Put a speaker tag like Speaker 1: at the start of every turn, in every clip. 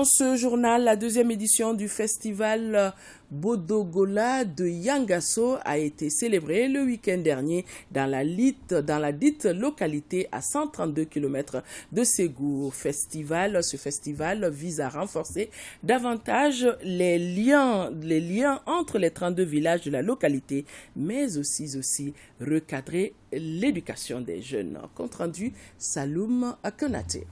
Speaker 1: Dans ce journal, la deuxième édition du festival Bodogola de Yangasso a été célébrée le week-end dernier dans la dite localité à 132 km de Ségou. Ce festival vise à renforcer davantage les liens entre les 32 villages de la localité, mais aussi recadrer l'éducation des jeunes. Compte rendu, Saloum Akonate.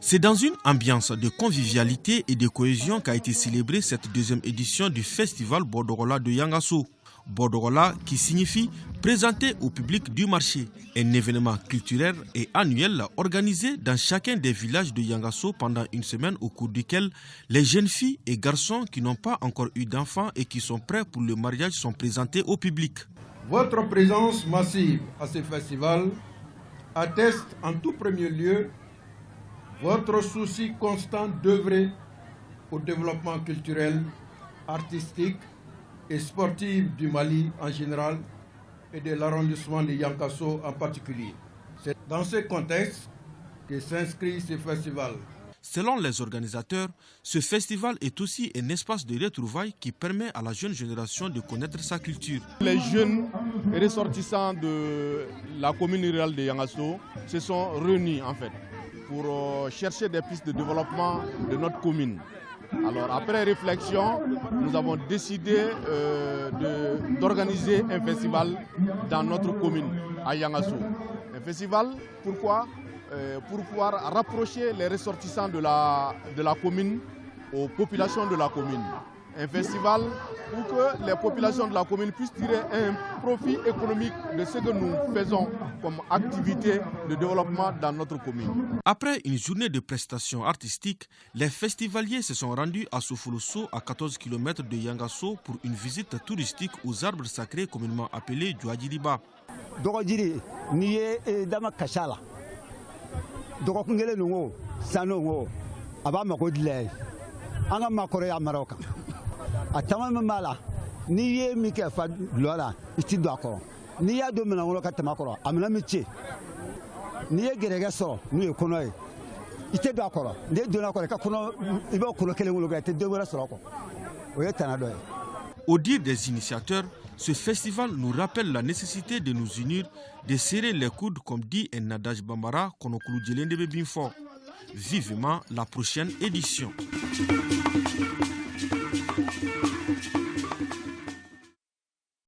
Speaker 2: C'est dans une ambiance de convivialité et de cohésion qu'a été célébrée cette deuxième édition du festival Bodogola de Yangasso. Bodogola qui signifie présenter au public du marché, un événement culturel et annuel organisé dans chacun des villages de Yangasso pendant une semaine au cours duquel les jeunes filles et garçons qui n'ont pas encore eu d'enfants et qui sont prêts pour le mariage sont présentés au public.
Speaker 3: Votre présence massive à ce festival atteste en tout premier lieu votre souci constant d'œuvrer au développement culturel, artistique et sportif du Mali en général et de l'arrondissement de Yangasso en particulier. C'est dans ce contexte que s'inscrit ce festival.
Speaker 2: Selon les organisateurs, ce festival est aussi un espace de retrouvailles qui permet à la jeune génération de connaître sa culture.
Speaker 4: Les jeunes ressortissants de la commune rurale de Yangasso se sont réunis en fait pour chercher des pistes de développement de notre commune. Alors après réflexion, nous avons décidé d'organiser un festival dans notre commune, à Yangasso. Un festival, pourquoi ? Pour pouvoir rapprocher les ressortissants de la commune aux populations de la commune. Un festival pour que les populations de la commune puissent tirer un profit économique de ce que nous faisons comme activité de développement dans notre commune.
Speaker 2: Après une journée de prestations artistiques, les festivaliers se sont rendus à Sofoloso, à 14 km de Yangasso, pour une visite touristique aux arbres sacrés communément appelés Djouadjiriba. Au dire des initiateurs, ce festival nous rappelle la nécessité de nous unir, de serrer les coudes comme dit un adage bambara Konokulu Djelende Bebinfo. Vivement la prochaine édition.